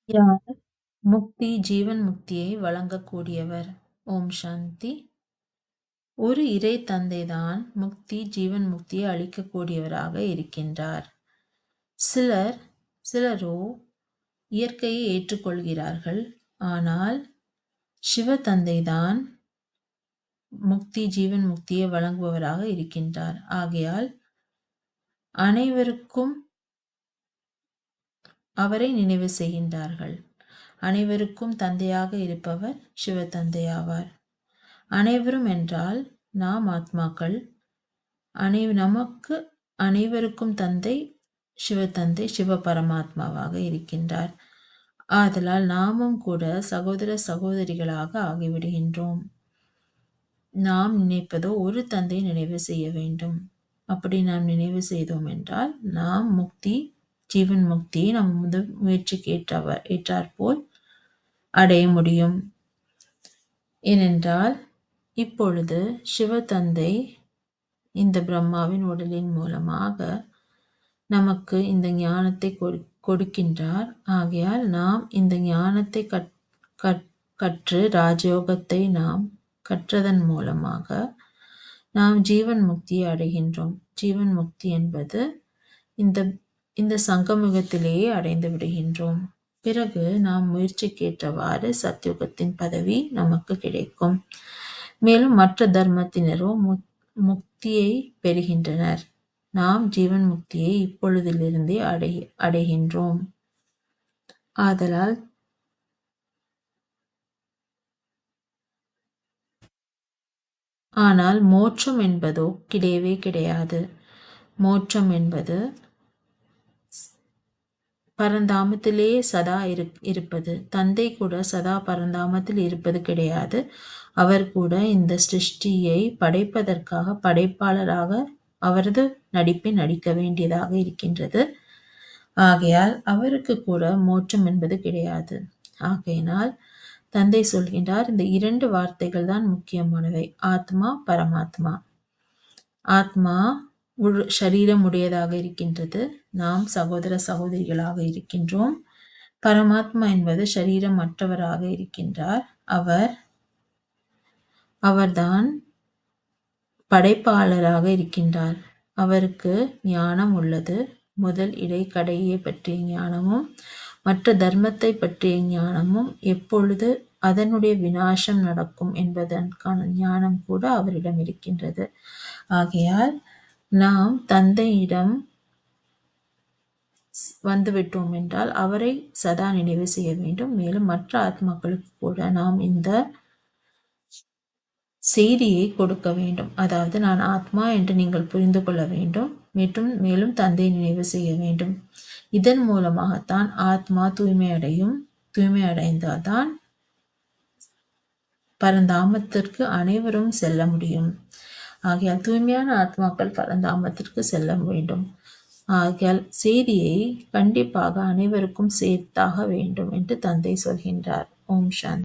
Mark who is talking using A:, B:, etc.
A: யார் முக்தி ஜீவன் முக்தியை வழங்கக்கூடியவர்? ஓம் சாந்தி. ஒரு இறை தந்தைதான் முக்தி ஜீவன் முக்தியை அளிக்கக்கூடியவராக இருக்கின்றார். சிலரோ இயற்கையை ஏற்றுக்கொள்கிறார்கள். ஆனால் சிவ தந்தைதான் முக்தி ஜீவன் முக்தியை வழங்குபவராக இருக்கின்றார். ஆகையால் அனைவருக்கும் அவரை நினைவு செய்கின்றார்கள். அனைவருக்கும் தந்தையாக இருப்பவர் சிவ தந்தையாவார். அனைவரும் என்றால் நாம் ஆத்மாக்கள். நமக்கு அனைவருக்கும் தந்தை சிவ சிவ பரமாத்மாவாக இருக்கின்றார். ஆதலால் நாமும் கூட சகோதர சகோதரிகளாக ஆகிவிடுகின்றோம். நாம் நினைப்பதோ ஒரு தந்தை நினைவு செய்ய வேண்டும். அப்படி நாம் நினைவு செய்தோம் என்றால் நாம் முக்தி ஜீவன் முக்தியை நம் முயற்சிக்கு ஏற்றாற்போல் அடைய முடியும். ஏனென்றால் இப்பொழுது சிவ தந்தை இந்த பிரம்மாவின் உடலின் மூலமாக நமக்கு இந்த ஞானத்தை கொடுக்கின்றார். ஆகையால் நாம் இந்த ஞானத்தை கற்று ராஜயோகத்தை நாம் கற்றதன் மூலமாக நாம் ஜீவன் முக்தியை அடைகின்றோம். ஜீவன் முக்தி என்பது இந்த சங்கமுகத்திலேயே அடைந்து விடுகின்றோம். பிறகு நாம் முயற்சிக்கேற்றவாறு சத்யுகத்தின் பதவி நமக்கு கிடைக்கும். மேலும் மற்ற தர்மத்தினரோ முக்தியை பெறுகின்றனர். நாம் ஜீவன் முக்தியை இப்பொழுதிலிருந்தே அடைகின்றோம். ஆதலால் ஆனால் மோட்சம் என்பதோ கிடையவே கிடையாது. மோட்சம் என்பது பரந்தாமத்திலே சதா இருப்பது. தந்தை கூட சதா பரந்தாமத்தில் இருப்பது கிடையாது. அவர் கூட இந்த சிருஷ்டியை படைப்பதற்காக படைப்பாளராக அவரது நடிப்பை நடிக்க வேண்டியதாக இருக்கின்றது. ஆகையால் அவருக்கு கூட மோட்சம் என்பது கிடையாது. ஆகையினால் தந்தை சொல்கின்றார், இந்த 2 வார்த்தைகள் தான் முக்கியமானவை. ஆத்மா, பரமாத்மா. ஆத்மா சரீரம் உடையதாக இருக்கின்றது. நாம் சகோதர சகோதரிகளாக இருக்கின்றோம். பரமாத்மா என்பது சரீரம் அற்றவராக இருக்கின்றார். அவர்தான் படைப்பாளராக இருக்கின்றார். அவருக்கு ஞானம் உள்ளது. முதல் இடை கடையை பற்றிய ஞானமும் மற்ற தர்மத்தை பற்றிய ஞானமும் எப்பொழுது அதனுடைய விநாசம் நடக்கும் என்பதற்கான ஞானம் கூட அவரிடம் இருக்கின்றது. ஆகையால் நாம் தந்தையிடம் வந்துவிட்டோம் என்றால் அவரை சதா நினைவு செய்ய வேண்டும். மேலும் மற்ற ஆத்மாக்களுக்கு கூட நாம் இந்த செய்தியை கொடுக்க வேண்டும். அதாவது நான் ஆத்மா என்று நீங்கள் புரிந்து கொள்ள வேண்டும். மேலும் தந்தை நினைவு செய்ய வேண்டும். இதன் மூலமாகத்தான் ஆத்மா தூய்மை அடையும். தூய்மை அடைந்தால்தான் பரந்தாமத்திற்கு அனைவரும் செல்ல முடியும். ஆகையால் தூய்மையான ஆத்மாக்கள் பரந்தாமத்திற்கு செல்ல வேண்டும். ஆகையால் செய்தியை கண்டிப்பாக அனைவருக்கும் சேர்த்தாக வேண்டும் என்று தந்தை சொல்கின்றார். ஓம் சாந்தி.